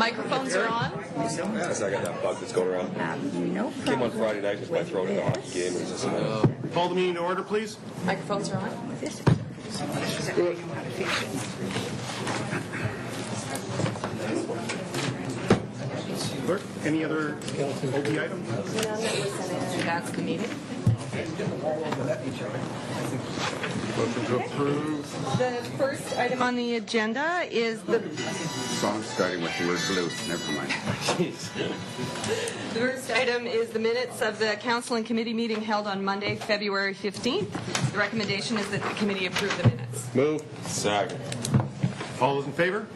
Microphones are on. Yes, I got that bug that's going around. No problem. Came on Friday night with my throat in the hockey game. It was just Call the meeting to order, please. Microphones are on. Clerk, any other OP items? That's the meeting. Motion to approve. The first item on the agenda is the Song starting with the word blue. Never mind. The first item is the minutes of the council and committee meeting held on Monday, February 15th. The recommendation is that the committee approve the minutes. move. Second. All those in favor?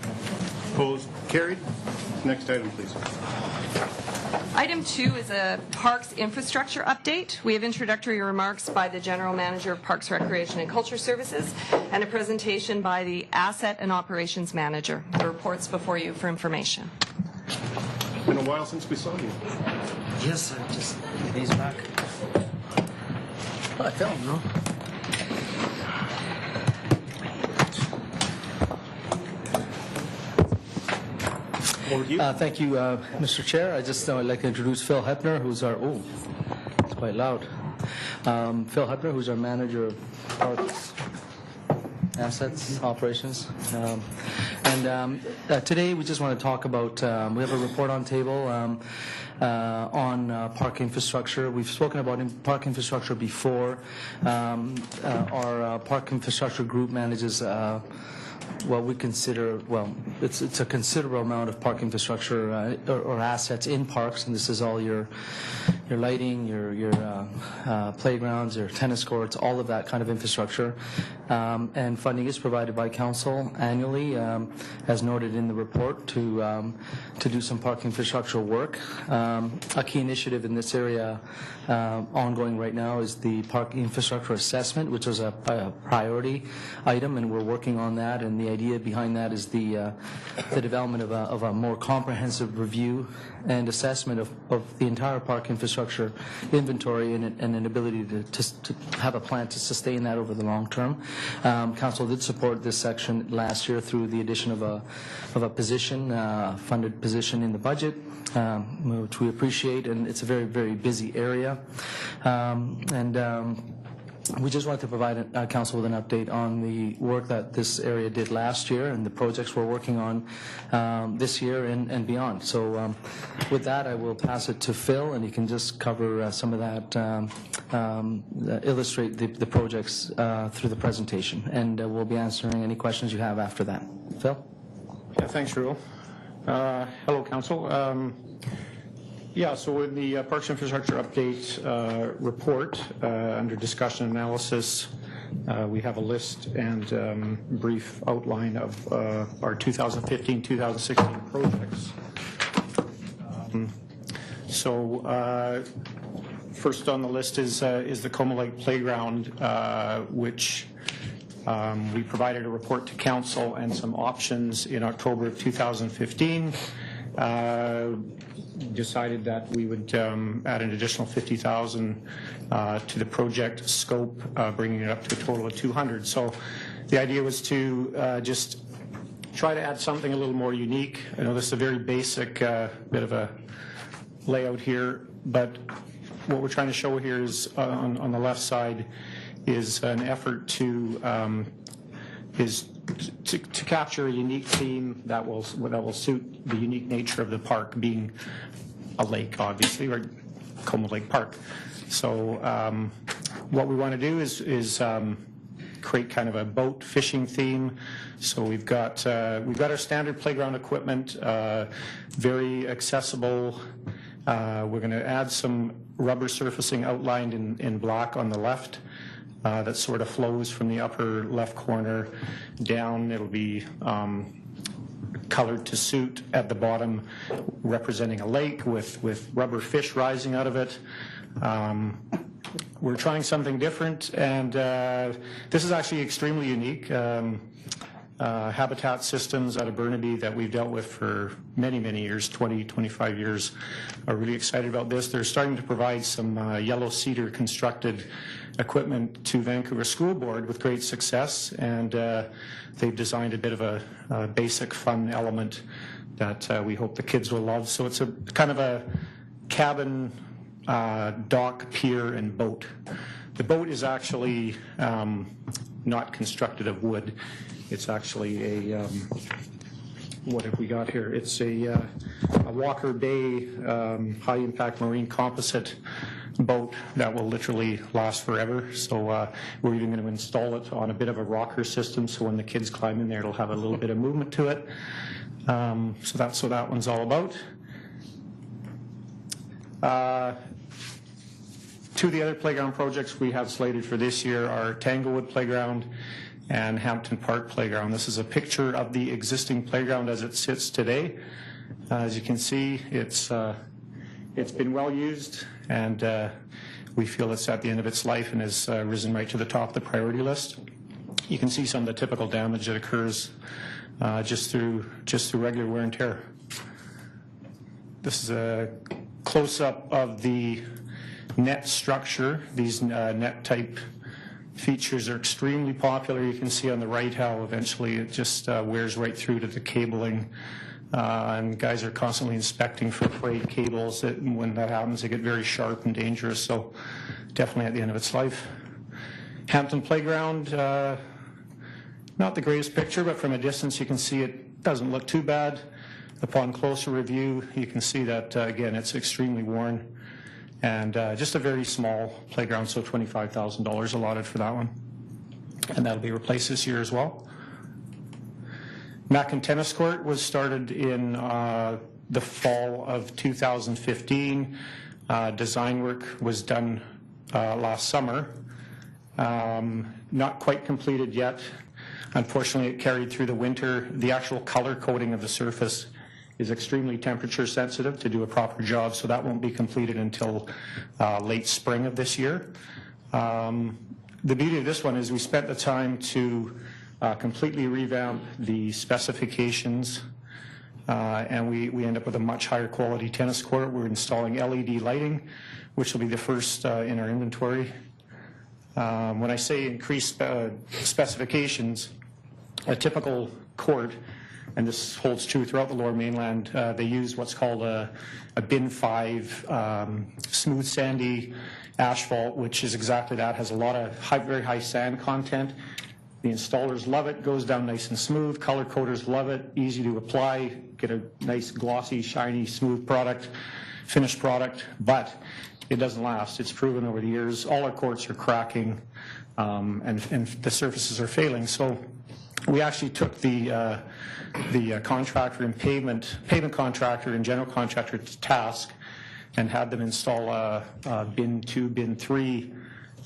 Opposed? Carried. Next item, please. Item 2 is a Parks infrastructure update. We have introductory remarks by the General Manager of Parks, Recreation and Culture Services and a presentation by the Asset and Operations Manager. The report's before you for information. Been a while since we saw you. Yes, I just these back. I don't know. Thank you, Mr. Chair. I just would like to introduce Phil Hepner, who's our it's quite loud. Phil Hepner, who's our manager of parks, assets, operations. Today we just want to talk about, we have a report on table on park infrastructure. We've spoken about park infrastructure before. Our park infrastructure group manages it's a considerable amount of park infrastructure or assets in parks, and this is all your lighting, your playgrounds, your tennis courts, all of that kind of infrastructure. And funding is provided by council annually, as noted in the report, to do some park infrastructure work. A key initiative in this area ongoing right now is the park infrastructure assessment, which is a priority item, and we're working on that. And the idea behind that is the development of a more comprehensive review and assessment of the entire park infrastructure inventory and an ability to have a plan to sustain that over the long term. Council did support this section last year through the addition of a position, funded position in the budget, which we appreciate, and it's a very, very busy area. We just wanted to provide Council with an update on the work that this area did last year and the projects we're working on this year and beyond. So with that, I will pass it to Phil, and he can just cover some of that, illustrate the projects through the presentation. And we'll be answering any questions you have after that. Phil? Yeah, thanks, Rule. Hello, Council. So in the Parks Infrastructure Update report, under discussion and analysis, we have a list and brief outline of our 2015-2016 projects. First on the list is the Como Lake Playground, which we provided a report to Council and some options in October of 2015. Decided that we would add an additional $50,000 to the project scope, bringing it up to a total of $200,000. So the idea was to just try to add something a little more unique. I know this is a very basic bit of a layout here, but what we're trying to show here is on the left side is an effort to capture a unique theme that will suit the unique nature of the park, being a lake, obviously, or Como Lake Park. So what we want to do is create kind of a boat fishing theme. So we've got our standard playground equipment, very accessible. We're going to add some rubber surfacing outlined in black on the left. That sort of flows from the upper left corner down. It'll be colored to suit at the bottom, representing a lake with rubber fish rising out of it. We're trying something different, and this is actually extremely unique. Habitat systems out of Burnaby that we've dealt with for many, many years, 20, 25 years, are really excited about this. They're starting to provide some yellow cedar constructed equipment to Vancouver School Board with great success, and they've designed a bit of a basic fun element that we hope the kids will love. So it's a kind of a cabin, dock, pier, and boat. The boat is actually not constructed of wood. It's actually a, what have we got here? It's a Walker Bay high-impact marine composite boat that will literally last forever. So we're even going to install it on a bit of a rocker system, so when the kids climb in there, it'll have a little bit of movement to it. So that's what that one's all about. Two of the other playground projects we have slated for this year are Tanglewood Playground and Hampton Park Playground. This is a picture of the existing playground as it sits today. As you can see, it's been well used, and we feel it's at the end of its life and has risen right to the top of the priority list. You can see some of the typical damage that occurs just through regular wear and tear. This is a close-up of the net structure. These net type features are extremely popular. You can see on the right how eventually it just wears right through to the cabling, and guys are constantly inspecting for frayed cables. When that happens, they get very sharp and dangerous, so definitely at the end of its life. Hampton Playground, not the greatest picture, but from a distance you can see it doesn't look too bad. Upon closer review, you can see that, again, it's extremely worn. And just a very small playground, so $25,000 allotted for that one. And that'll be replaced this year as well. Mackin Tennis Court was started in the fall of 2015. Design work was done last summer. Not quite completed yet. Unfortunately, it carried through the winter. The actual color coding of the surface is extremely temperature sensitive to do a proper job, so that won't be completed until late spring of this year. The beauty of this one is we spent the time to completely revamp the specifications, and we end up with a much higher quality tennis court. We're installing LED lighting, which will be the first in our inventory. When I say increased specifications, a typical court, and this holds true throughout the Lower Mainland, they use what's called a bin 5 smooth sandy asphalt, which is exactly that, has a lot of very high sand content. The installers love it, goes down nice and smooth. Color coders love it, easy to apply, get a nice glossy, shiny, smooth product, finished product, but it doesn't last. It's proven over the years. All our courts are cracking, and the surfaces are failing. So we actually took the contractor and pavement contractor and general contractor to task and had them install a bin 2, bin 3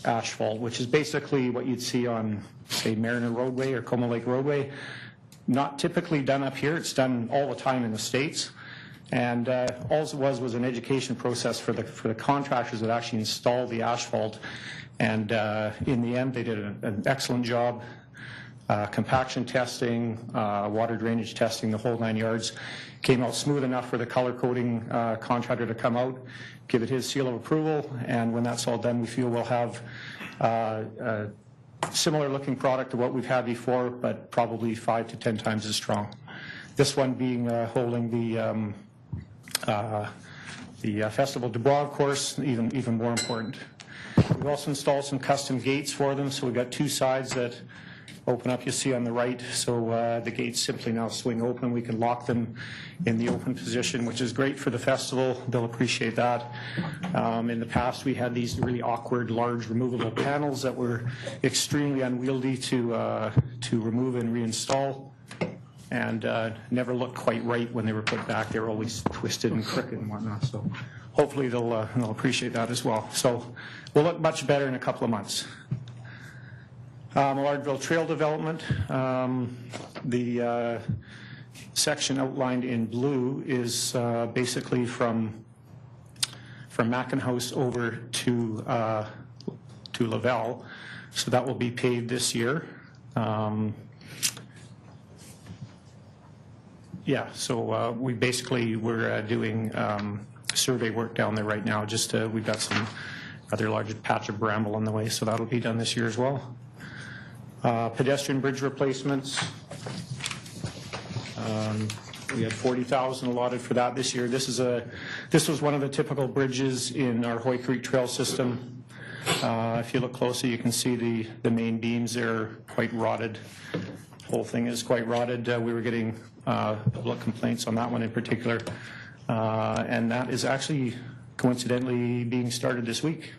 asphalt, which is basically what you'd see on, say, Mariner Roadway or Como Lake Roadway. Not typically done up here. It's done all the time in the States. And all it was an education process for the contractors that actually installed the asphalt. And in the end, they did an excellent job. Compaction testing, water drainage testing, the whole 9 yards. Came out smooth enough for the color coding contractor to come out, give it his seal of approval, and when that's all done, we feel we'll have a similar looking product to what we've had before, but probably 5 to 10 times as strong. This one being holding the Festival du Bois, of course, even more important. We've also installed some custom gates for them, so we've got two sides that open up, you see on the right, so the gates simply now swing open. We can lock them in the open position, which is great for the festival. They'll appreciate that. In the past, we had these really awkward, large, removable panels that were extremely unwieldy to remove and reinstall, and never looked quite right when they were put back. They were always twisted and crooked and whatnot, so hopefully they'll appreciate that as well. So we'll look much better in a couple of months. Millardville Trail Development, the section outlined in blue is basically from Mackin House over to Lavelle, so that will be paved this year. Yeah, so we're doing survey work down there right now. Just we've got some rather large patch of bramble on the way, so that'll be done this year as well. Pedestrian bridge replacements. We had 40,000 allotted for that this year. This was one of the typical bridges in our Hoy Creek Trail system. If you look closely, you can see the main beams there quite rotted. The whole thing is quite rotted. We were getting public complaints on that one in particular, and that is actually coincidentally being started this week.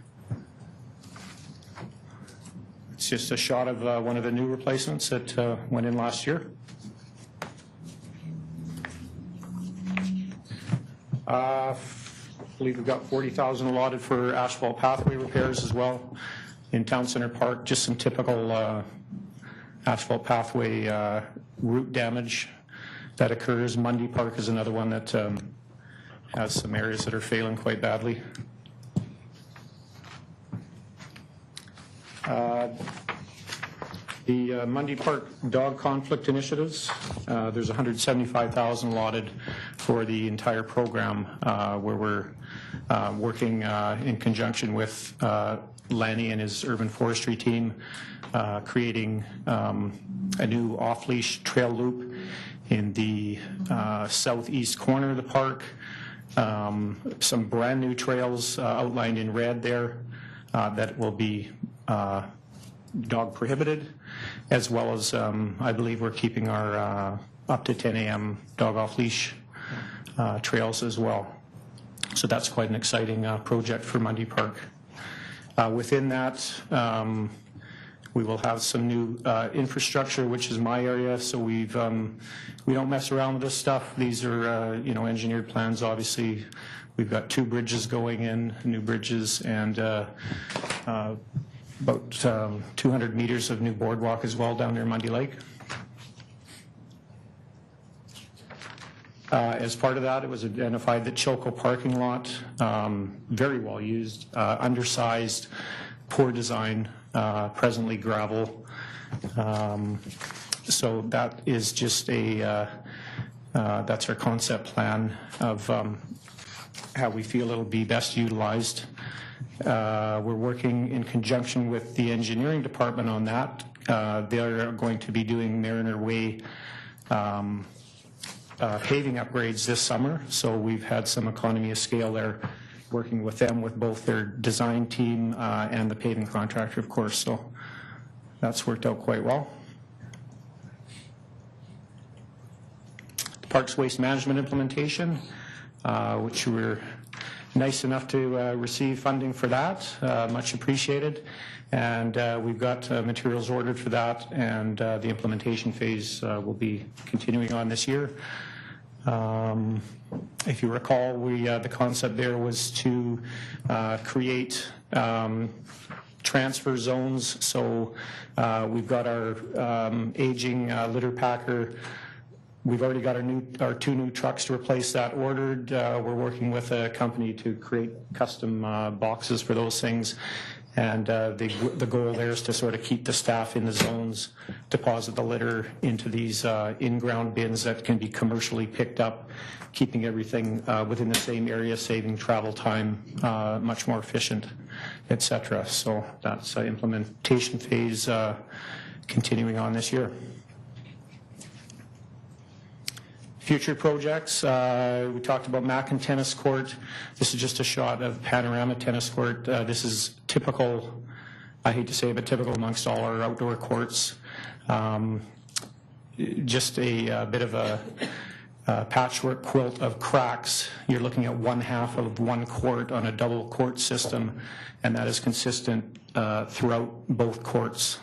It's just a shot of one of the new replacements that went in last year. I believe we've got 40,000 allotted for asphalt pathway repairs as well in Town Center Park. Just some typical asphalt pathway root damage that occurs. Mundy Park is another one that has some areas that are failing quite badly. The Mundy Park dog conflict initiatives, there's 175,000 allotted for the entire program, where we're working in conjunction with Lanny and his urban forestry team, creating a new off-leash trail loop in the southeast corner of the park. Some brand new trails outlined in red there that will be dog prohibited, as well as I believe we're keeping our up to 10 a.m. dog off leash trails as well. So that's quite an exciting project for Mundy Park. Within that, we will have some new infrastructure, which is my area. So we don't mess around with this stuff. These are engineered plans. Obviously, we've got 2 bridges going in, new bridges, and about 200 meters of new boardwalk as well down near Mundy Lake. As part of that, it was identified that Chilco parking lot, very well used, undersized, poor design, presently gravel. So that is just that's our concept plan of how we feel it'll be best utilized. We're working in conjunction with the engineering department on that. They're going to be doing Mariner Way paving upgrades this summer, so we've had some economy of scale there, working with them with both their design team and the paving contractor, of course, so that's worked out quite well. The Parks Waste Management implementation, which we're nice enough to receive funding for that, much appreciated, and we've got materials ordered for that, and the implementation phase will be continuing on this year. If you recall, the concept there was to create transfer zones. So we've got our aging litter packer. We've already got our 2 new trucks to replace that ordered. We're working with a company to create custom boxes for those things. And the goal there is to sort of keep the staff in the zones, deposit the litter into these in-ground bins that can be commercially picked up, keeping everything within the same area, saving travel time, much more efficient, etc. So that's implementation phase continuing on this year. Future projects, we talked about Mackin Tennis Court. This is just a shot of Panorama Tennis Court. This is typical, I hate to say it, but typical amongst all our outdoor courts. Just a bit of a patchwork quilt of cracks. You're looking at 1/2 of one court on a double court system, and that is consistent throughout both courts.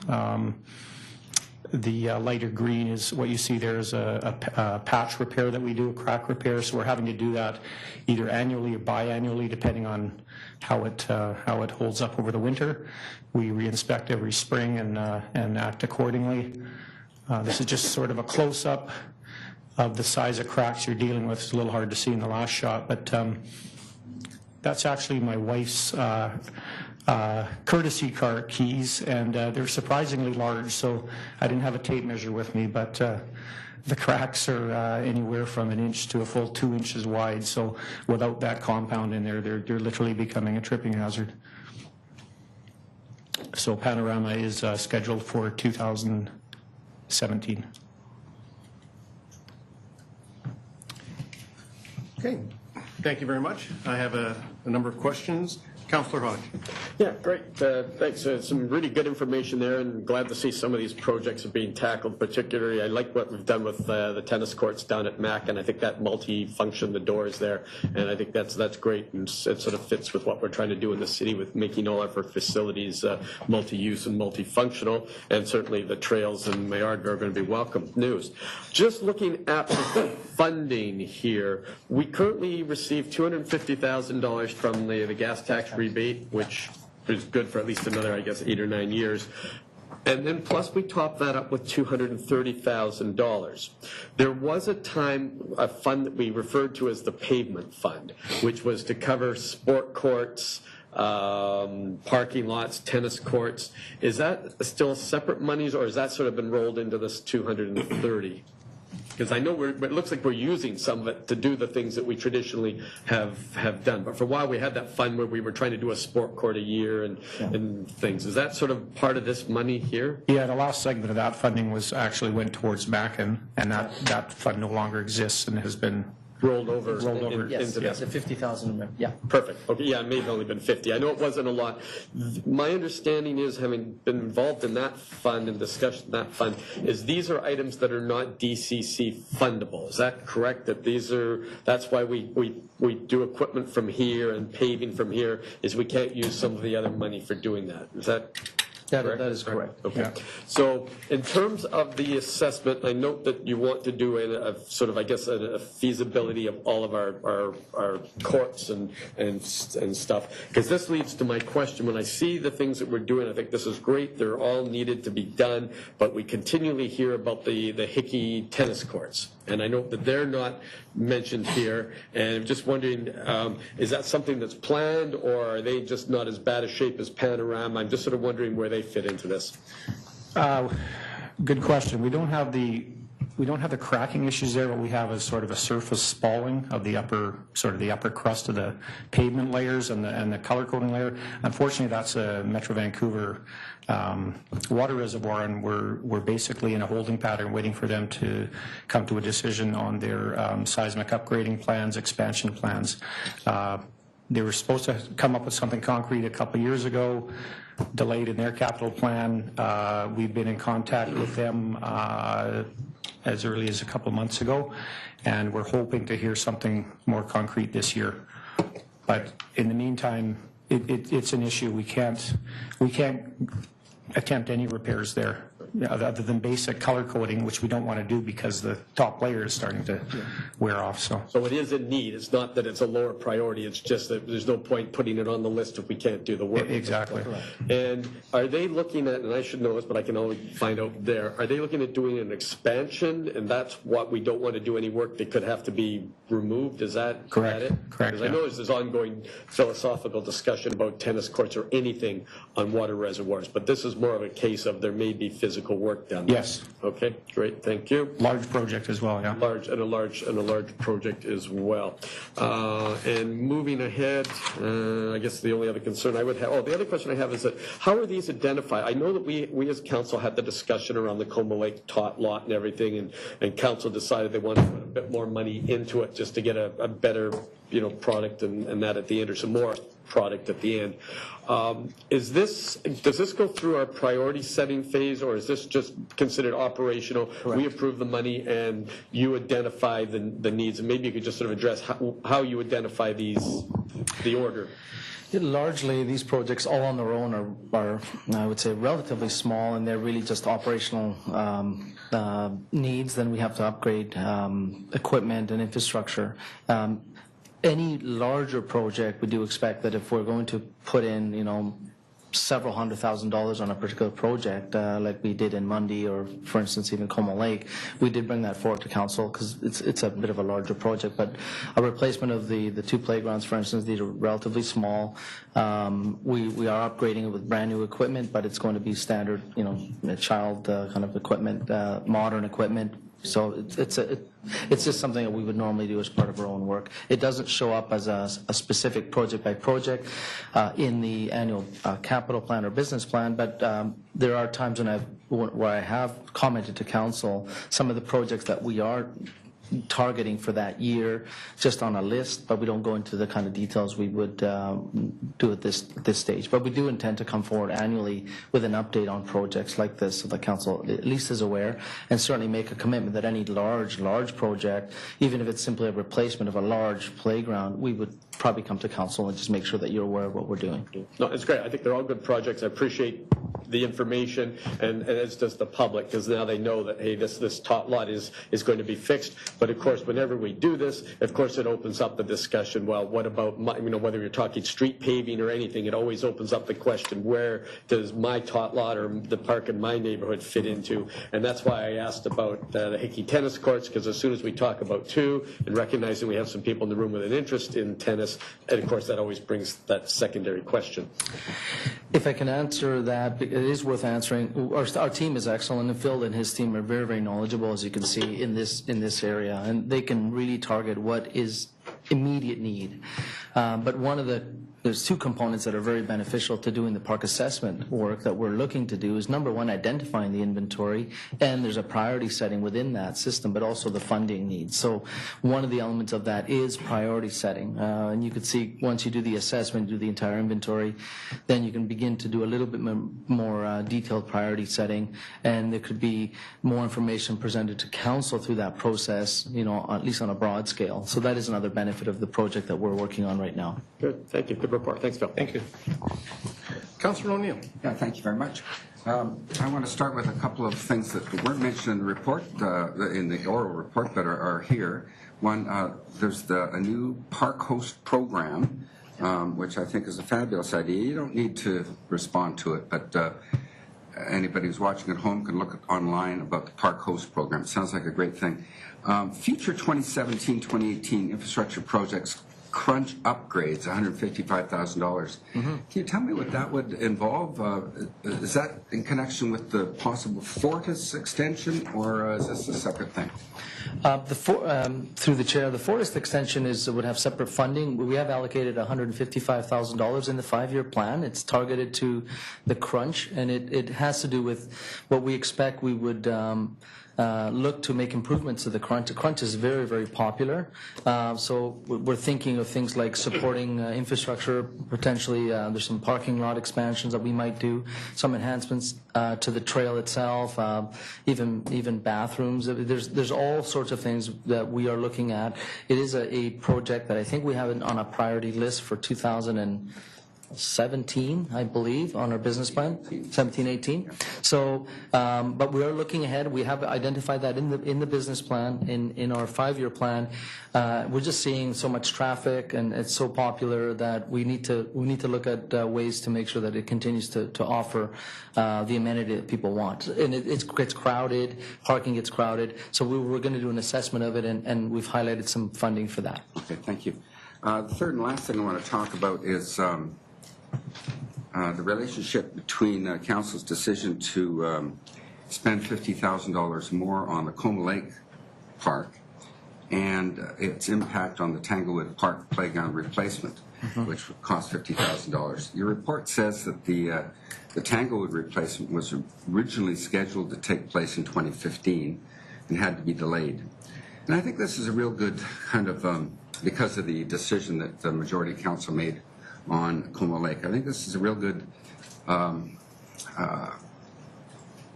The lighter green is what you see there is a patch repair that we do, a crack repair. So we're having to do that either annually or biannually, depending on how it holds up over the winter. We reinspect every spring and act accordingly. This is just sort of a close-up of the size of cracks you're dealing with. It's a little hard to see in the last shot, but that's actually my wife's courtesy car keys, and they're surprisingly large, so I didn't have a tape measure with me, but the cracks are anywhere from 1 inch to a full 2 inches wide, so without that compound in there, they're literally becoming a tripping hazard. So Panorama is scheduled for 2017. Okay, thank you very much. I have a number of questions. Councillor Hodge. Yeah, great. Thanks. Some really good information there, and glad to see some of these projects are being tackled. Particularly, I like what we've done with the tennis courts down at Mac, and I think that multi-function, the doors there, and I think that's great, and it sort of fits with what we're trying to do in the city with making all of our facilities multi-use and multifunctional, and certainly the trails in Maillard are going to be welcome news. Just looking at the funding here, we currently receive $250,000 from the gas tax rebate, which is good for at least another, I guess, 8 or 9 years. And then plus we top that up with $230,000. There was a fund that we referred to as the pavement fund, which was to cover sport courts, parking lots, tennis courts. Is that still separate monies, or has that sort of been rolled into this 230? Because I know it looks like we're using some of it to do the things that we traditionally have done. But for a while we had that fund where we were trying to do a sport court a year and things. Is that sort of part of this money here? Yeah, the last segment of that funding went towards Mackin, and that fund no longer exists and has been rolled over. Yes, into yes, that. the 50,000. Yeah. Perfect. Okay, yeah, it may have only been 50. I know it wasn't a lot. My understanding is, having been involved in that fund and discussion that fund, is these are items that are not DCC fundable. Is that correct? That's why we do equipment from here and paving from here, is we can't use some of the other money for doing that. Is that correct? That is correct. Okay. Yeah. So in terms of the assessment, I note that you want to do a sort of, I guess, a feasibility of all of our courts and stuff. Because this leads to my question. When I see the things that we're doing, I think this is great. They're all needed to be done. But we continually hear about the Hickey tennis courts. And I know that they're not mentioned here. And I'm just wondering, is that something that's planned, or are they just not as bad a shape as Panorama? I'm just sort of wondering where they fit into this. Good question. We don't have the cracking issues there. What we have is sort of a surface spalling of the upper crust of the pavement layers and the color coding layer. Unfortunately, that's a Metro Vancouver water reservoir, and we're basically in a holding pattern waiting for them to come to a decision on their seismic upgrading plans, expansion plans. They were supposed to come up with something concrete a couple of years ago, delayed in their capital plan. We've been in contact with them as early as a couple of months ago, and we're hoping to hear something more concrete this year. But in the meantime, it's an issue. We can't attempt any repairs there other than basic color coding, which we don't want to do because the top layer is starting to wear off. So it is a need. It's not that it's a lower priority. It's just that there's no point putting it on the list if we can't do the work. Exactly. And are they looking at, and I should know this, but I can only find out there, are they looking at doing an expansion, and that's what we don't want to do any work that could have to be removed? Is that correct? It? Correct. Because I know there's this ongoing philosophical discussion about tennis courts or anything on water reservoirs, but this is more of a case of there may be physical work done. Yes. Okay, great, thank you. Large project as well, yeah. A large project as well. And moving ahead, I guess the only other concern I would have, the other question I have is that how are these identified? I know that we as council had the discussion around the Como Lake tot lot and everything, and council decided they wanted to put a bit more money into it just to get a better product and that at the end, or some more product at the end. Does this go through our priority setting phase, or is this just considered operational? Correct. We approve the money and you identify the needs, and maybe you could just sort of address how you identify the order. Largely, these projects all on their own are I would say, relatively small, and they're really just operational needs. Then we have to upgrade equipment and infrastructure. Any larger project, we do expect that if we're going to put in, several $100,000s on a particular project, like we did in Mundy, or for instance even Como Lake, we did bring that forward to council because it's a bit of a larger project. But a replacement of the two playgrounds, for instance, these are relatively small. We are upgrading it with brand new equipment, but it's going to be standard, child kind of equipment, modern equipment. So it's just something that we would normally do as part of our own work. It doesn't show up as a specific project by project in the annual capital plan or business plan, but there are times where I have commented to council some of the projects that we are targeting for that year, just on a list, but we don't go into the kind of details we would do at this stage. But we do intend to come forward annually with an update on projects like this, so the council at least is aware, and certainly make a commitment that any large project, even if it's simply a replacement of a large playground, we would probably come to council and just make sure that you're aware of what we're doing. No, it's great. I think they're all good projects. I appreciate the information, and as does the public, because now they know that, hey, this tot lot is going to be fixed. But of course, whenever we do this, of course, it opens up the discussion. Well, what about whether you're talking street paving or anything? It always opens up the question: where does my tot lot or the park in my neighborhood fit into? And that's why I asked about the Hickey tennis courts, because as soon as we talk about two, and recognizing we have some people in the room with an interest in tennis, and of course, that always brings that secondary question. If I can answer that, it is worth answering. Our team is excellent, and Phil and his team are very, very knowledgeable, as you can see, in this area, and they can really target what is immediate need. But there's two components that are very beneficial to doing the park assessment work that we're looking to do is, number one, identifying the inventory, and there's a priority setting within that system, but also the funding needs. So one of the elements of that is priority setting. And you could see once you do the assessment, do the entire inventory, then you can begin to do a little bit more detailed priority setting, and there could be more information presented to council through that process, at least on a broad scale. So that is another benefit of the project that we're working on right now. Good. Thank you. Good report. Thanks, Phil. Thank you. Councillor O'Neill. Yeah, thank you very much. I want to start with a couple of things that weren't mentioned in the report, in the oral report, but are here. One, there's a new park host program, which I think is a fabulous idea. You don't need to respond to it, but anybody who's watching at home can look online about the park host program. It sounds like a great thing. Future 2017-2018 infrastructure projects crunch upgrades, $155,000. Can you tell me what that would involve? Is that in connection with the possible Fortis extension, or is this a separate thing? Through the chair, the Fortis extension would have separate funding. We have allocated $155,000 in the 5-year plan. It's targeted to the crunch, and it has to do with what we expect we would look to make improvements to the crunch. The crunch is very, very popular. So we're thinking of things like supporting infrastructure. Potentially, there's some parking lot expansions that we might do, some enhancements to the trail itself, even bathrooms. There's all sorts of things that we are looking at. It is a project that I think we have on a priority list for 2017, I believe, on our business plan, 17-18. So, but we are looking ahead. We have identified that in the business plan, in our 5-year plan. We're just seeing so much traffic, and it's so popular that we need to look at ways to make sure that it continues to offer the amenity that people want. And it gets crowded, parking gets crowded. So we're going to do an assessment of it, and we've highlighted some funding for that. Okay, thank you. The third and last thing I want to talk about is the relationship between Council's decision to spend $50,000 more on the Coma Lake Park and its impact on the Tanglewood Park playground replacement, which would cost $50,000. Your report says that the Tanglewood replacement was originally scheduled to take place in 2015 and had to be delayed. And I think this is a real good kind of, because of the decision that the majority council made on Coma Lake. I think this is a real good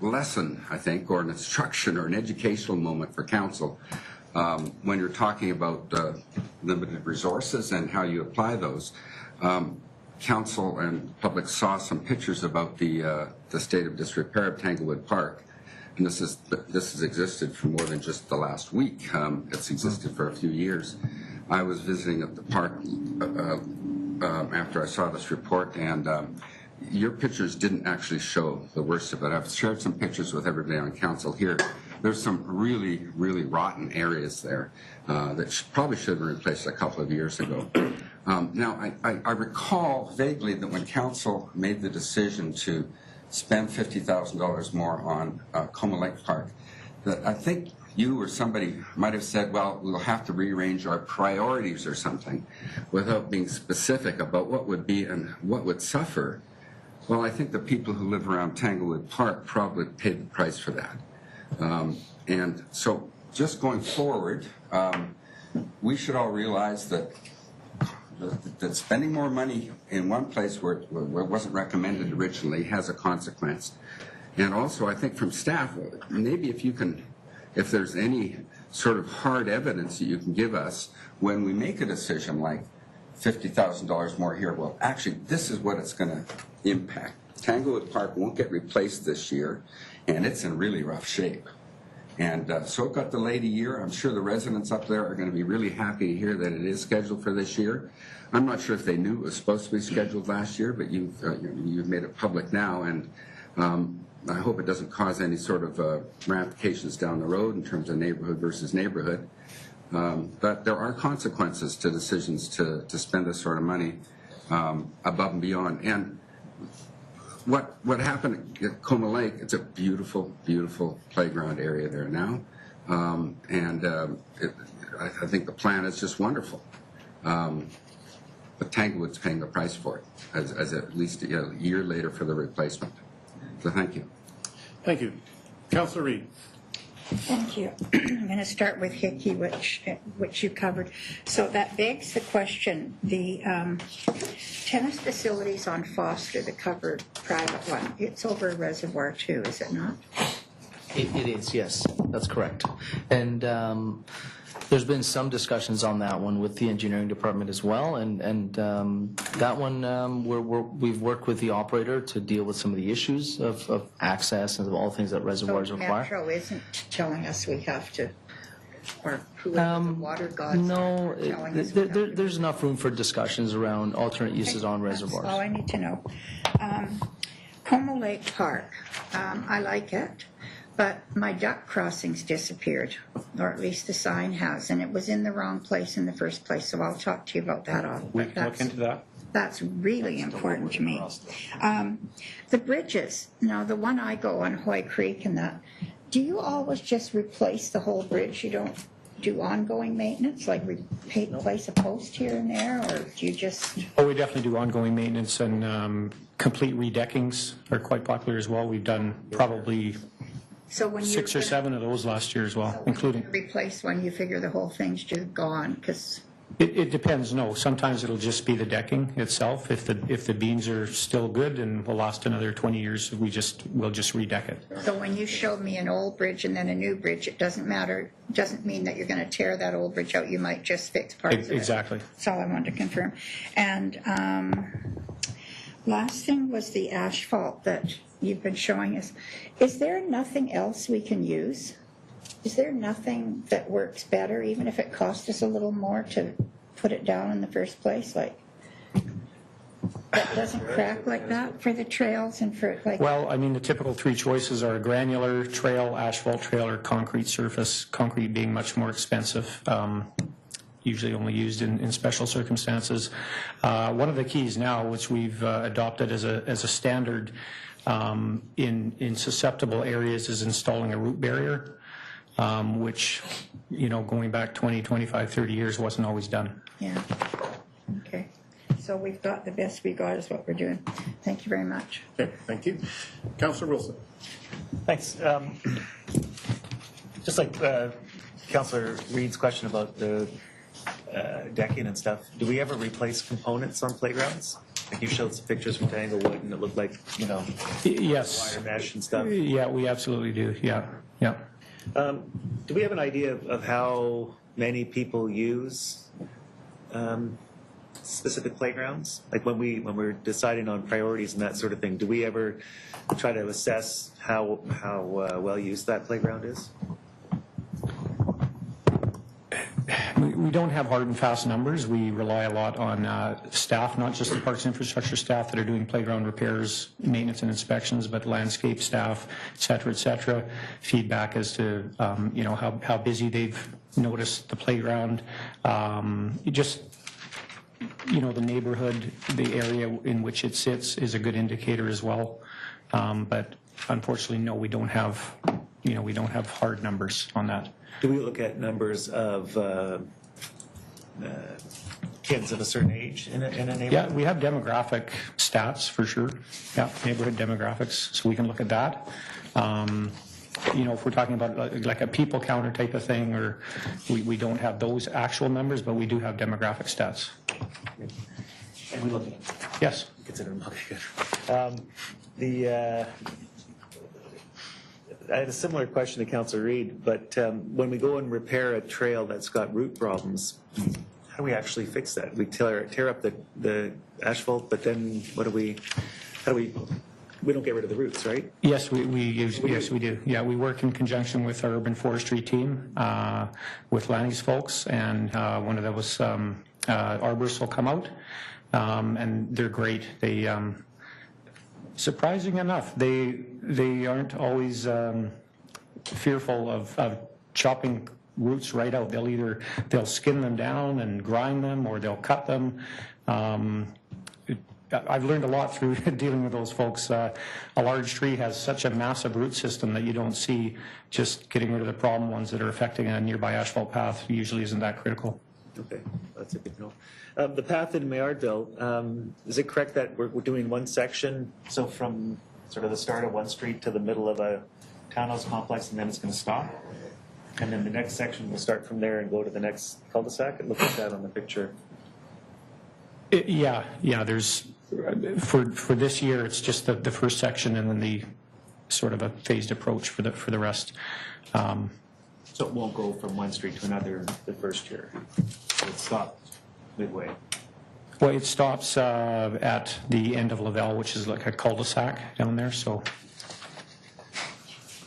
lesson, I think, or an instruction or an educational moment for council when you're talking about limited resources and how you apply those. Council and public saw some pictures about the state of disrepair of Tanglewood Park, and this has existed for more than just the last week. It's existed for a few years. I was visiting at the park after I saw this report, and your pictures didn't actually show the worst of it. I've shared some pictures with everybody on council here. There's some really, really rotten areas there that probably should have been replaced a couple of years ago. Now, I recall vaguely that when council made the decision to spend $50,000 more on Coma Lake Park, that I think you or somebody might have said, well, we'll have to rearrange our priorities or something without being specific about what would be and what would suffer. Well, I think the people who live around Tanglewood Park probably paid the price for that. And so just going forward, we should all realize that spending more money in one place where it wasn't recommended originally has a consequence. And also, I think from staff, maybe if there's any sort of hard evidence that you can give us when we make a decision like $50,000 more here, well, actually, this is what it's going to impact. Tanglewood Park won't get replaced this year, and it's in really rough shape. And so it got delayed a year. I'm sure the residents up there are going to be really happy to hear that it is scheduled for this year. I'm not sure if they knew it was supposed to be scheduled last year, but you've made it public now, and I hope it doesn't cause any sort of ramifications down the road in terms of neighborhood versus neighborhood. But there are consequences to decisions to spend this sort of money above and beyond. And what happened at Coma Lake, it's a beautiful, beautiful playground area there now. I think the plan is just wonderful. But Tanglewood's paying the price for it, as at least a year later for the replacement. So thank you. Thank you. Councillor Reid. Thank you. I'm going to start with Hickey, which you covered. So that begs the question, the tennis facilities on Foster, the covered private one, it's over a reservoir too, is it not? It is, yes, that's correct. And there's been some discussions on that one with the engineering department as well, and that one we've worked with the operator to deal with some of the issues of access and all the things that reservoirs require. Metro isn't telling us we have to, or whoever the water gods No, are telling us we have to. there's enough room for discussions around alternate uses on reservoirs. That's all I need to know. Como Lake Park, I like it. But my duck crossings disappeared, or at least the sign has, and it was in the wrong place in the first place, so I'll talk to you about that. We can look into that. That's really important to me. The bridges, now the one I go on Hoy Creek and that, do you always just replace the whole bridge? You don't do ongoing maintenance, like replace a post here and there, or do you just... Oh, we definitely do ongoing maintenance, and complete redeckings are quite popular as well. We've done probably... So when 6 or 7 of those last year as well, including... replace one, you figure the whole thing's just gone, because... It depends, no. Sometimes it'll just be the decking itself. If the beams are still good and will last another 20 years, we'll just redeck it. So when you showed me an old bridge and then a new bridge, it doesn't matter, doesn't mean that you're going to tear that old bridge out. You might just fix parts of it. Exactly. That's all I wanted to confirm. And last thing was the asphalt that you've been showing us. Is there nothing else we can use? Is there nothing that works better, even if it costs us a little more to put it down in the first place? Like, that doesn't crack like that for the trails and for, like... Well, I mean, the typical 3 choices are a granular trail, asphalt trail, or concrete surface, concrete being much more expensive. Usually only used in special circumstances. One of the keys now, which we've adopted as a standard in susceptible areas, is installing a root barrier, which, going back 20, 25, 30 years wasn't always done. Yeah. Okay. So we've got the best we got is what we're doing. Thank you very much. Okay, thank you. Councillor Wilson. Thanks. Just like Councillor Reid's question about the decking and stuff, do we ever replace components on playgrounds? Like you showed some pictures from Tanglewood and it looked like, Yes. wire mesh and stuff. Yeah, we absolutely do. Yeah. Do we have an idea of how many people use specific playgrounds? Like when we're deciding on priorities and that sort of thing, do we ever try to assess how well used that playground is? We don't have hard and fast numbers. We rely a lot on staff, not just the parks infrastructure staff that are doing playground repairs, maintenance and inspections, but landscape staff, et cetera, feedback as to, how busy they've noticed the playground. The neighborhood, the area in which it sits is a good indicator as well. But unfortunately, no, we don't have we don't have hard numbers on that. Do we look at numbers of kids of a certain age in a neighborhood? Yeah, we have demographic stats for sure. Yeah, neighborhood demographics, so we can look at that. If we're talking about like a people counter type of thing, or we don't have those actual numbers, but we do have demographic stats. And we look at them. Yes. Consider them. Okay, good. I had a similar question to Councillor Reid, but when we go and repair a trail that's got root problems, how do we actually fix that? We tear up the asphalt, but then how do we don't get rid of the roots, right? Yes, we do. Yeah, we work in conjunction with our urban forestry team, with Lanny's folks, and one of those arborists will come out, and they're great. They, surprising enough, they aren't always fearful of chopping roots right out. They'll skin them down and grind them, or they'll cut them. I've learned a lot through dealing with those folks. A large tree has such a massive root system that you don't see just getting rid of the problem ones that are affecting a nearby asphalt path usually isn't that critical. Okay, that's a good to know. The path in Maillardville, is it correct that we're doing one section, so from sort of the start of one street to the middle of a townhouse complex, and then it's going to stop? And then the next section will start from there and go to the next cul-de-sac? It looks like that on the picture. Yeah. There's for this year, it's just the first section, and then the sort of a phased approach for the rest. So it won't go from one street to another the first year. It stops midway. Well, it stops at the end of Lavelle, which is like a cul-de-sac down there. So,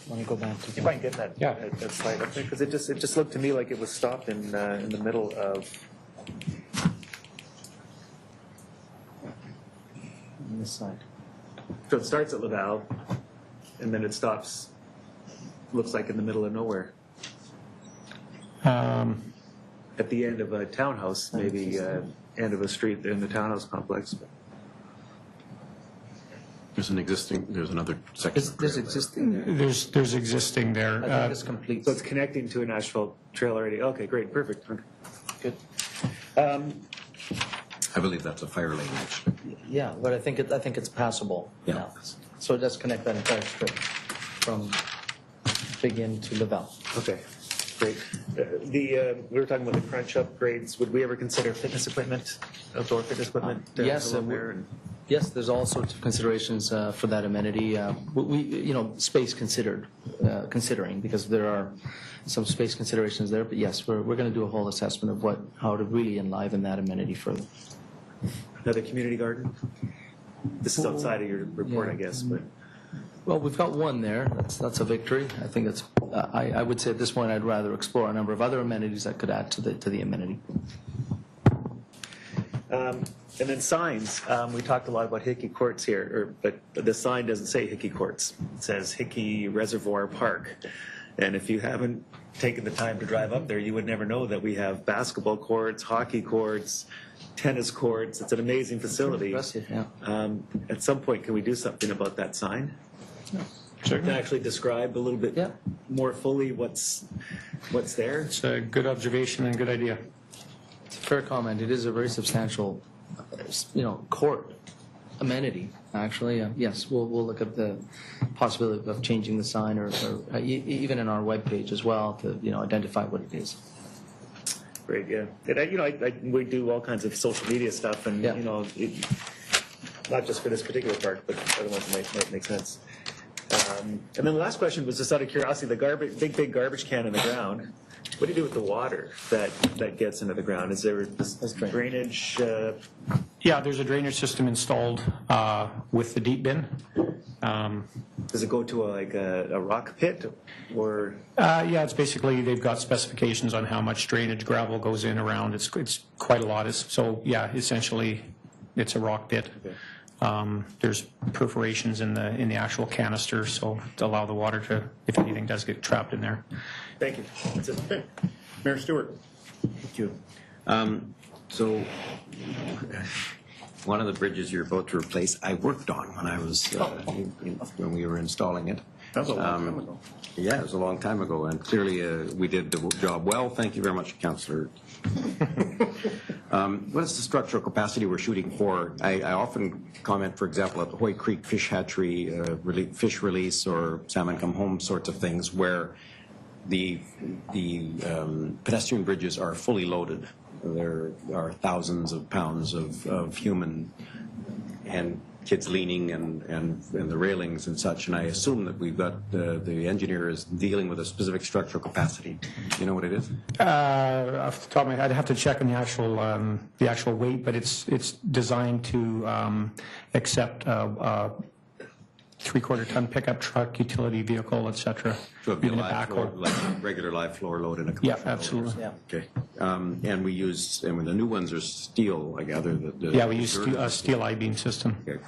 Let me go back to If I can get that, Yeah. that slide up there, because it just looked to me like it was stopped in the middle of. on this side. So it starts at Laval, and then it stops. Looks like in the middle of nowhere. At the end of a townhouse, maybe end of a street in the townhouse complex. There's another section. There's existing there. there's existing there. I think it's complete. So it's connecting to an asphalt trail already. Okay, great, perfect. Okay. Good. I believe that's a fire lane, actually. Yeah, but I think it's passable Yeah. now. So it does connect that entire strip from Big Inn to Laval. Okay, great. We were talking about the crunch upgrades. Would we ever consider fitness equipment, outdoor fitness equipment? Yes, along there? Yes, there's all sorts of considerations for that amenity. Space considering, because there are some space considerations there. But yes, we're going to do a whole assessment of how to really enliven that amenity further. Another community garden? This is outside of your report, Yeah. I guess, but. Well, we've got one there. That's a victory. I think it's. I would say at this point I'd rather explore a number of other amenities that could add to the amenity. And then signs. We talked a lot about Hickey Courts here, but the sign doesn't say Hickey Courts. It says Hickey Reservoir Park. And if you haven't taken the time to drive up there, you would never know that we have basketball courts, hockey courts, tennis courts. It's an amazing facility. Impressive, yeah. At some point, can we do something about that sign? Sure. Can actually describe a little bit Yeah. more fully what's there? It's a good observation and a good idea. It's a fair comment. It is a very substantial, court amenity. Actually, yes, we'll look at the possibility of changing the sign, or even in our webpage as well to identify what it is. Great, yeah. And we do all kinds of social media stuff, and Yeah. not just for this particular park, but other ones might make sense. And then the last question was just out of curiosity: the big garbage can in the ground. What do you do with the water that gets into the ground? Is there drainage? Yeah, there's a drainage system installed with the deep bin. Does it go to a rock pit, or? Yeah, it's basically they've got specifications on how much drainage gravel goes in around. It's quite a lot. So yeah, essentially, it's a rock pit. Okay. There's perforations in the actual canister, so to allow the water to, if anything does get trapped in there. Thank you. That's it. Okay. Mayor Stewart. Thank you. So, one of the bridges you're about to replace, I worked on when I was when we were installing it. That was a long time ago. Yeah, it was a long time ago, and clearly we did the job well. Thank you very much, Councillor. What is the structural capacity we're shooting for? I often comment, for example, at the Hoy Creek Fish Hatchery, fish release or salmon come home sorts of things, where the pedestrian bridges are fully loaded. There are thousands of pounds of human and kids leaning and the railings and such, and I assume that we've got the engineer is dealing with a specific structural capacity. Do you know what it is? Off the top of my head, I'd have to check on the actual weight, but it's designed to accept a 3/4 ton pickup truck, utility vehicle, etc. So it'd be a live floor, like a regular live floor load in a commercial. Yeah, absolutely. Yeah. Okay. And we use, and the new ones are steel, I gather. Yeah, we use steel I-beam system. Okay.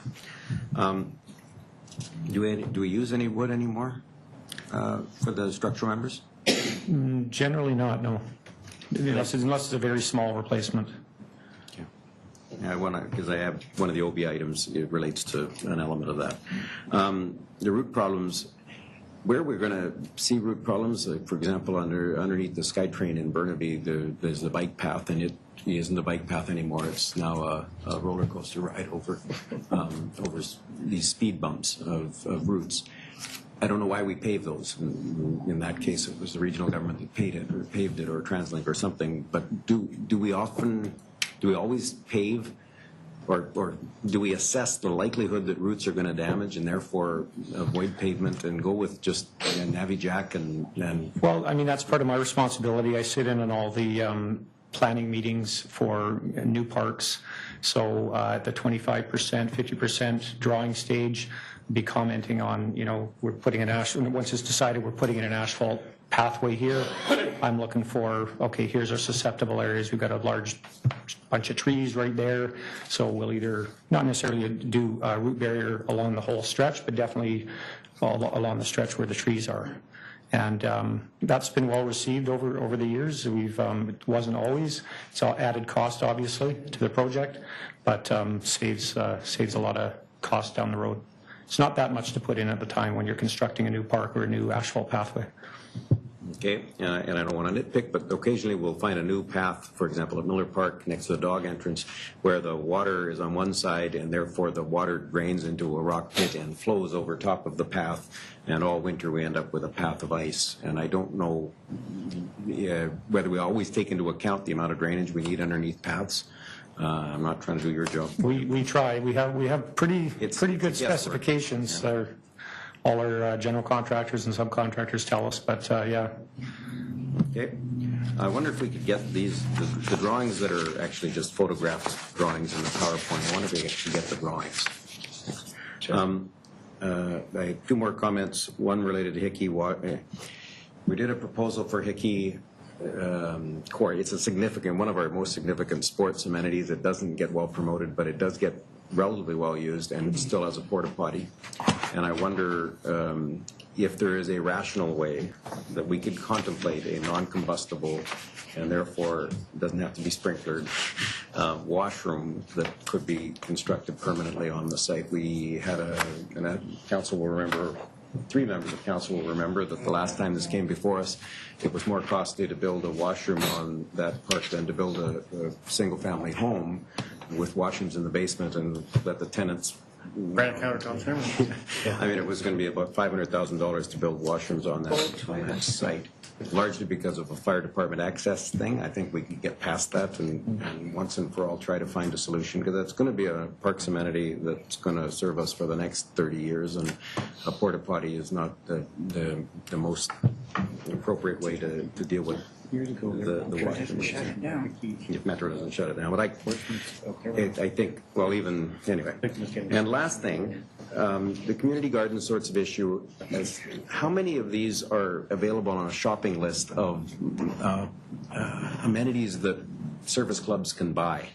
Do we use any wood anymore for the structural members? Generally not, no. Unless it's a very small replacement. Yeah, because I have one of the OB items, it relates to an element of that. The root problems, where we're going to see root problems, for example, underneath the SkyTrain in Burnaby, there's the bike path, and it isn't a bike path anymore. It's now a roller coaster ride over these speed bumps of routes. I don't know why we paved those. In that case, it was the regional government that paved it, or TransLink or something. But do we always pave, or do we assess the likelihood that routes are going to damage and therefore avoid pavement and go with just a Navijack and? Well, I mean, that's part of my responsibility. I sit in on all the planning meetings for new parks. So at the 25%, 50% drawing stage, be commenting on, we're putting once it's decided we're putting in an asphalt pathway here, I'm looking for, okay, here's our susceptible areas. We've got a large bunch of trees right there, so we'll either not necessarily do a root barrier along the whole stretch, but definitely along the stretch where the trees are. And that's been well received over the years. It wasn't always. It's all added cost, obviously, to the project, but saves a lot of cost down the road. It's not that much to put in at the time when you're constructing a new park or a new asphalt pathway. Okay, and I don't want to nitpick, but occasionally we'll find a new path, for example, at Miller Park next to the dog entrance, where the water is on one side and therefore the water drains into a rock pit and flows over top of the path, and all winter we end up with a path of ice. And I don't know whether we always take into account the amount of drainage we need underneath paths. I'm not trying to do your job. We try. We have pretty good specifications. Yeah. All our general contractors and subcontractors tell us, but yeah. Okay. I wonder if we could get the drawings that are actually just photographed drawings in the PowerPoint. I wonder if we could actually get the drawings. Sure. I have two more comments. One related to Hickey. We did a proposal for Hickey Quarry. It's one of our most significant sports amenities. It doesn't get well promoted, but it does get relatively well used, and it still has a porta potty. And I wonder if there is a rational way that we could contemplate a non-combustible and therefore doesn't have to be sprinklered washroom that could be constructed permanently on the site. We had council will remember, 3 members of council will remember that the last time this came before us, it was more costly to build a washroom on that park than to build a single-family home with washrooms in the basement and let the tenants. Granite countertops. I mean, it was going to be about $500,000 to build washrooms on that site, largely because of a fire department access thing. I think we could get past that and once and for all try to find a solution, because that's going to be a parks amenity that's going to serve us for the next 30 years, and a porta potty is not the most appropriate way to deal with the washroom. If Metro doesn't shut it down. But I think, well, even, anyway. And last thing, the community garden sorts of issue, how many of these are available on a shopping list of amenities that service clubs can buy?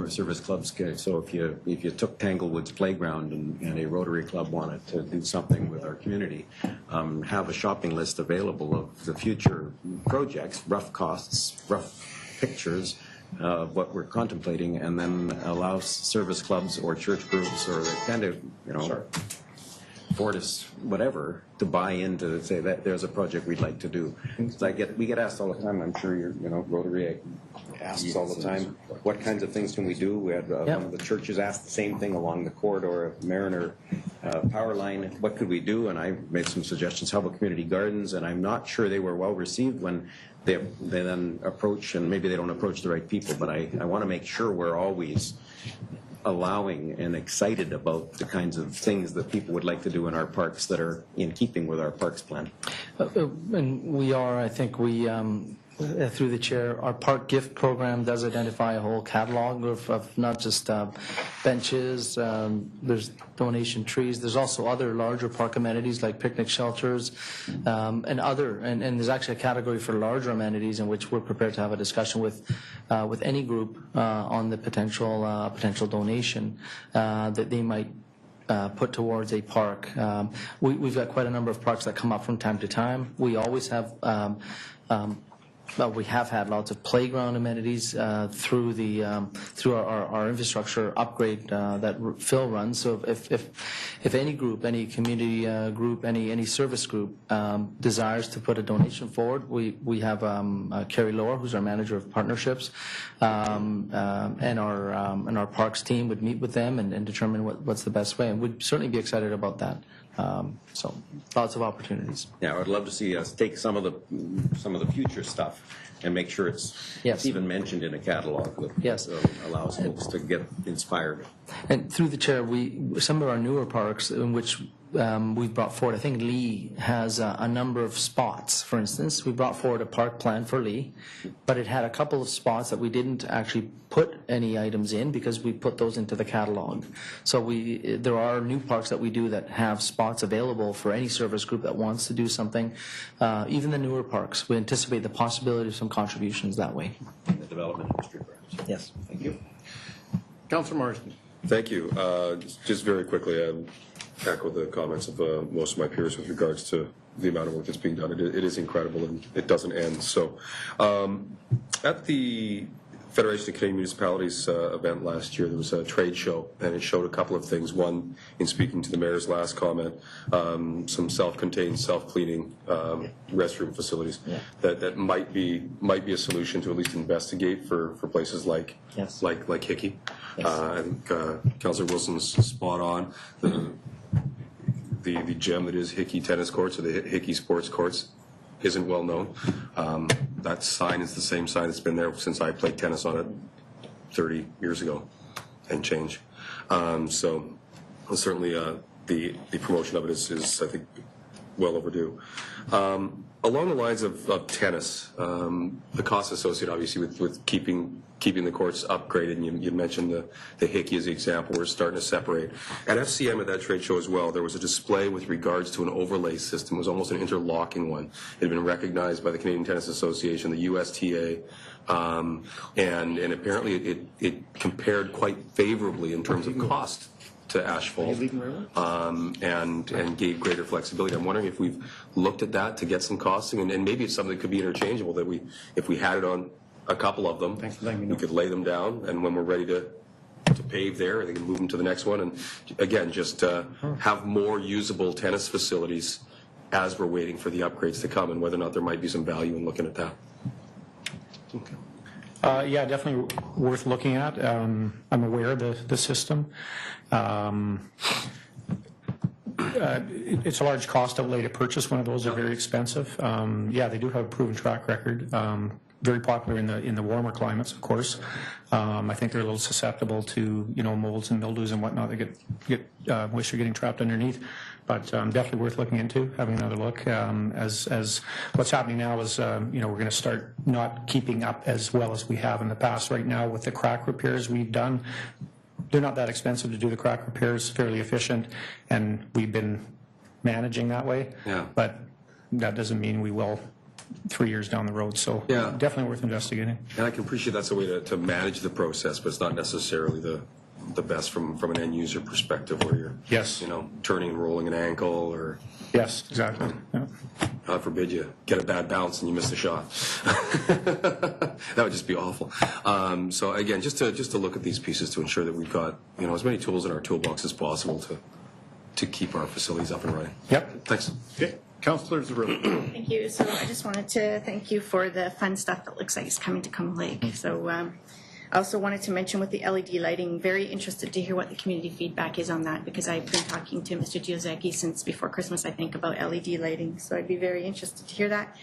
Service clubs so if you took Tanglewood's playground and a Rotary Club wanted to do something with our community, have a shopping list available of the future projects, rough costs, rough pictures of what we're contemplating, and then allow service clubs or church groups or kind of, Sure. Fortis, whatever, to buy into say that there's a project we'd like to do. So we get asked all the time. I'm sure Rotary asks all the time, what kinds of things can we do? We had one of the churches asked the same thing along the corridor of Mariner power line. What could we do? And I made some suggestions. How about community gardens? And I'm not sure they were well received when they then approach, and maybe they don't approach the right people. But I want to make sure we're always allowing and excited about the kinds of things that people would like to do in our parks that are in keeping with our parks plan. And we are, I think through the chair, our park gift program does identify a whole catalog of not just benches, there's donation trees, there's also other larger park amenities like picnic shelters and there's actually a category for larger amenities in which we're prepared to have a discussion with any group on the potential donation that they might put towards a park. We've got quite a number of parks that come up from time to time. We always have we have had lots of playground amenities through our infrastructure upgrade that Phil runs. So if any group, any community group, any service group desires to put a donation forward, we have Carrie Lohr, who's our manager of partnerships, and our parks team would meet with them and determine what's the best way, and we'd certainly be excited about that. So lots of opportunities. Yeah, I'd love to see us take some of the future stuff and make sure it's even mentioned in a catalog that allows folks to get inspired. And through the chair, some of our newer parks in which we've brought forward, I think Lee has a number of spots. For instance, we brought forward a park plan for Lee, but it had a couple of spots that we didn't actually put any items in because we put those into the catalog. So there are new parks that we do that have spots available for any service group that wants to do something. Even the newer parks, we anticipate the possibility of some contributions that way. The development industry, perhaps. Yes. Thank you. Councillor Marsden. Thank you. Just very quickly, I echo the comments of most of my peers with regards to the amount of work that's being done. It is incredible, and it doesn't end. So at the Federation of Canadian Municipalities event last year, there was a trade show, and it showed a couple of things. One, in speaking to the mayor's last comment, some self-contained, self-cleaning restroom facilities that might be a solution to at least investigate for places like Hickey. Yes. I think Councillor Wilson's spot on. The gem that is Hickey tennis courts or the Hickey sports courts isn't well known. That sign is the same sign that's been there since I played tennis on it 30 years ago and change. So certainly the promotion of it is I think, well overdue. Along the lines of tennis, the costs associated obviously with keeping the courts upgraded, and you mentioned the Hickey as the example. We're starting to separate. At FCM at that trade show as well, there was a display with regards to an overlay system. It was almost an interlocking one. It had been recognized by the Canadian Tennis Association, the USTA, and apparently it compared quite favorably in terms of cost to asphalt, and gave greater flexibility. I'm wondering if we've looked at that to get some costing, and maybe it's something that could be interchangeable, that if we had it on a couple of them, we could lay them down, and when we're ready to pave there, they can move them to the next one, and again, just have more usable tennis facilities as we're waiting for the upgrades to come, and whether or not there might be some value in looking at that. Okay. Yeah, definitely worth looking at. I'm aware of the system. It's a large cost outlay to purchase one of those. They're very expensive. Yeah, they do have a proven track record. Very popular in the warmer climates, of course. I think they're a little susceptible to molds and mildews and whatnot. They get moisture getting trapped underneath. But definitely worth looking into, having another look. As what's happening now is we're going to start not keeping up as well as we have in the past. Right now, with the crack repairs we've done, they're not that expensive to do the crack repairs, fairly efficient, and we've been managing that way. Yeah. But that doesn't mean we will 3 years down the road. So definitely worth investigating. And I can appreciate that's a way to manage the process, but it's not necessarily the best from an end user perspective, where you're turning and rolling an ankle, or yes, exactly. Yeah. God forbid you get a bad bounce and you miss the shot. That would just be awful. So again, just to look at these pieces to ensure that we've got as many tools in our toolbox as possible to keep our facilities up and running. Yep. Thanks. Okay, Councillor Zarrilli. Thank you. So I just wanted to thank you for the fun stuff that looks like it's coming to Como Lake. So I also wanted to mention with the LED lighting, very interested to hear what the community feedback is on that, because I've been talking to Mr. Giozecki since before Christmas, I think, about LED lighting. So I'd be very interested to hear that.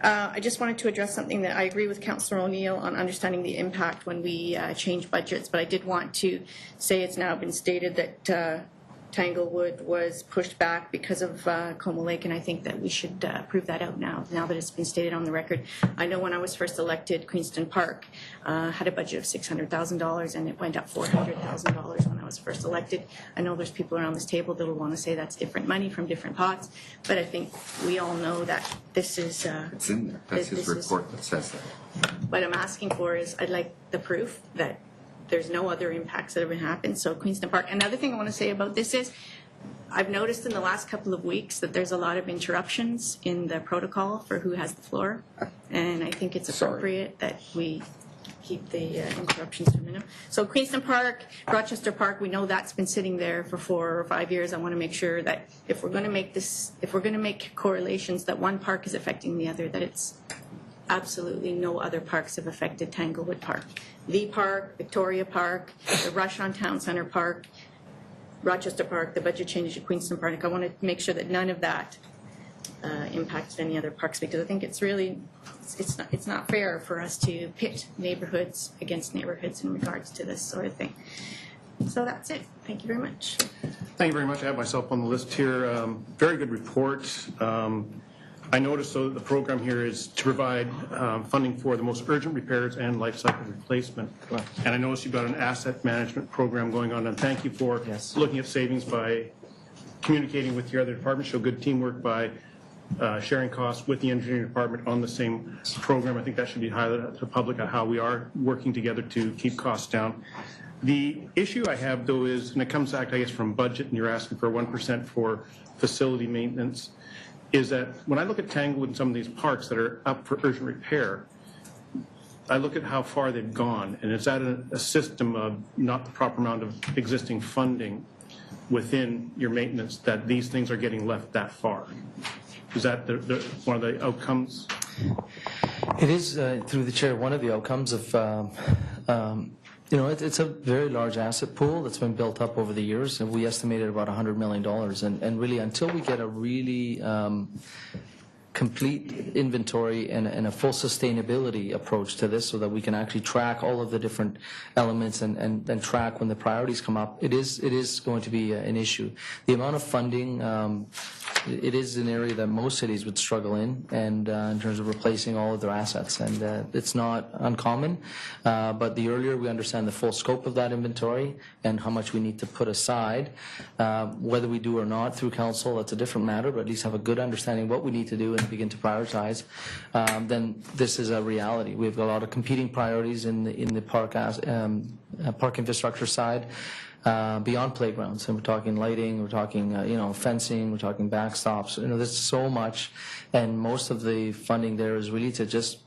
I just wanted to address something that I agree with Councillor O'Neill on understanding the impact when we change budgets, but I did want to say it's now been stated that Tanglewood was pushed back because of Como Lake, and I think that we should prove that out now that it's been stated on the record. I know when I was first elected, Queenston Park had a budget of $600,000, and it went up $400,000 when I was first elected. I know there's people around this table that will want to say that's different money from different pots, but I think we all know that this is... It's in there. That's his report that says that. What I'm asking for is I'd like the proof that there's no other impacts that have happened. So Queenston Park. Another thing I want to say about this is I've noticed in the last couple of weeks that there's a lot of interruptions in the protocol for who has the floor. And I think it's appropriate that we keep the interruptions to a minimum. So Queenston Park, Rochester Park, we know that's been sitting there for 4 or 5 years. I want to make sure that if we're going to make this, if we're going to make correlations that one park is affecting the other, that it's absolutely no other parks have affected Tanglewood Park. The Park, Victoria Park, the Rush on Town Centre Park, Rochester Park, the budget changes at Queenston Park. I want to make sure that none of that impacted any other parks, because I think it's really, it's not fair for us to pit neighborhoods against neighborhoods in regards to this sort of thing. So that's it. Thank you very much. Thank you very much. I have myself on the list here. Very good report. I noticed, though, that the program here is to provide funding for the most urgent repairs and life cycle replacement. Right. And I noticed you've got an asset management program going on, and thank you for looking at savings by communicating with your other departments. Show good teamwork by sharing costs with the engineering department on the same program. I think that should be highlighted to the public on how we are working together to keep costs down. The issue I have, though, is, and it comes back, I guess, from budget, and you're asking for 1% for facility maintenance, is that when I look at Tanglewood and some of these parks that are up for urgent repair, I look at how far they've gone, and it's at a system of not the proper amount of existing funding within your maintenance that these things are getting left that far. Is that one of the outcomes? It is, through the chair, one of the outcomes of it's a very large asset pool that's been built up over the years, and we estimated about $100 million. And really, until we get a really complete inventory and a full sustainability approach to this, so that we can actually track all of the different elements and track when the priorities come up, it is going to be an issue. The amount of funding, it is an area that most cities would struggle in, and in terms of replacing all of their assets, and it's not uncommon. But the earlier we understand the full scope of that inventory and how much we need to put aside, whether we do or not through council, that's a different matter, but at least have a good understanding of what we need to do and begin to prioritize, then this is a reality. We've got a lot of competing priorities in the park infrastructure side. Beyond playgrounds, and we're talking lighting, we're talking fencing, we're talking backstops. There's so much, and most of the funding there is really to just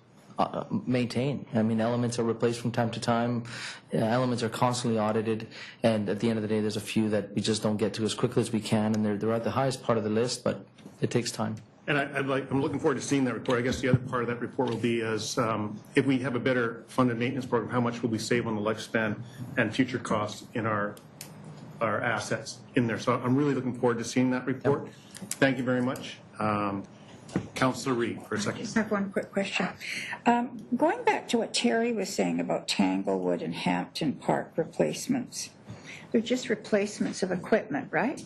maintain. I mean, elements are replaced from time to time. Elements are constantly audited, and at the end of the day, there's a few that we just don't get to as quickly as we can, and they're at the highest part of the list, but it takes time. And I'm looking forward to seeing that report. I guess the other part of that report will be is if we have a better funded maintenance program, how much will we save on the lifespan and future costs in our assets in there. So I'm really looking forward to seeing that report. Yep. Thank you very much. Councillor Reid, for a second. I just have one quick question. Going back to what Terry was saying about Tanglewood and Hampton Park replacements, they're just replacements of equipment, right?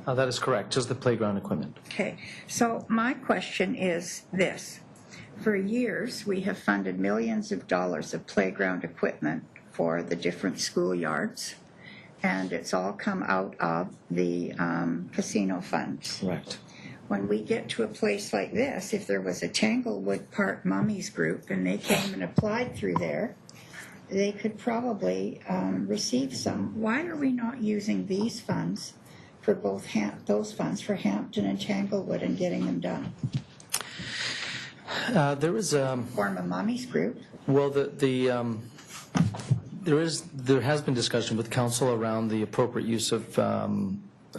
That is correct, just the playground equipment. Okay, so my question is this. For years, we have funded millions of dollars of playground equipment for the different schoolyards, and it's all come out of the casino funds. Correct. When we get to a place like this, if there was a Tanglewood Park Mummies group and they came and applied through there, they could probably receive some. Why are we not using these funds for both those funds for Hampton and Tanglewood and getting them done? There is form a Mummies group. Well, there has been discussion with council around the appropriate use of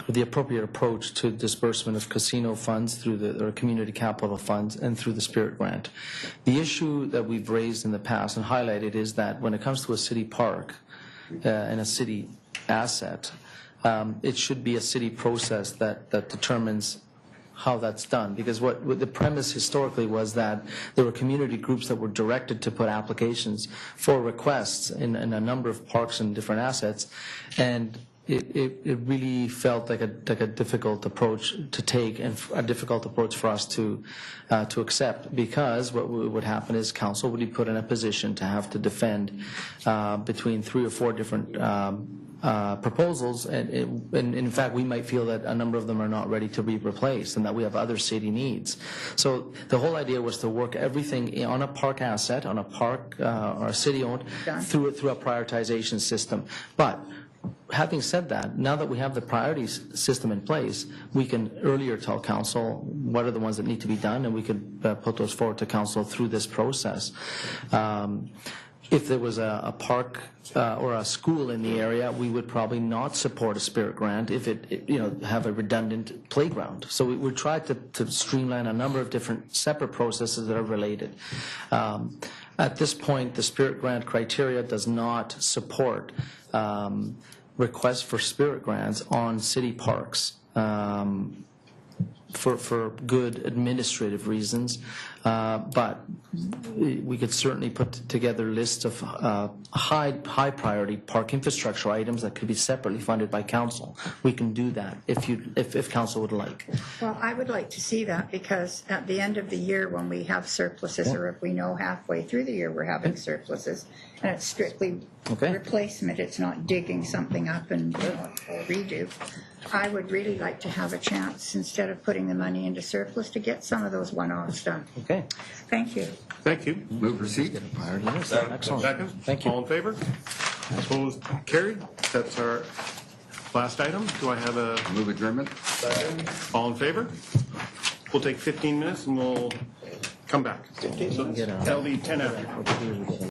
the appropriate approach to disbursement of casino funds through or community capital funds and through the Spirit Grant. The issue that we've raised in the past and highlighted is that when it comes to a city park and a city asset, it should be a city process that determines how that's done. Because what the premise historically was that there were community groups that were directed to put applications for requests in a number of parks and different assets, and it really felt like a difficult approach to take and a difficult approach for us to accept, because what would happen is council would be put in a position to have to defend between 3 or 4 different proposals, and in fact we might feel that a number of them are not ready to be replaced and that we have other city needs. So the whole idea was to work everything on a park asset, on a park or a city-owned, through a prioritization system. But having said that, now that we have the priorities system in place, we can earlier tell council what are the ones that need to be done, and we could put those forward to council through this process. If there was a park or a school in the area, we would probably not support a Spirit Grant if it have a redundant playground. So we would try to streamline a number of different separate processes that are related. At this point, the Spirit Grant criteria does not support requests for Spirit Grants on city parks. For good administrative reasons, but we could certainly put together lists of high priority park infrastructure items that could be separately funded by council. We can do that if council would like. Well, I would like to see that, because at the end of the year when we have surpluses, or if we know halfway through the year we're having surpluses, and it's strictly replacement, it's not digging something up and redo. I would really like to have a chance, instead of putting the money into surplus, to get some of those one-offs done. Okay. Thank you. Thank you. Move receipt. Excellent. Second? Thank you. All in favor? Opposed? Carried. That's our last item. Do I have a... Move adjournment. All in favor? We'll take 15 minutes and we'll come back. So LD 10 after.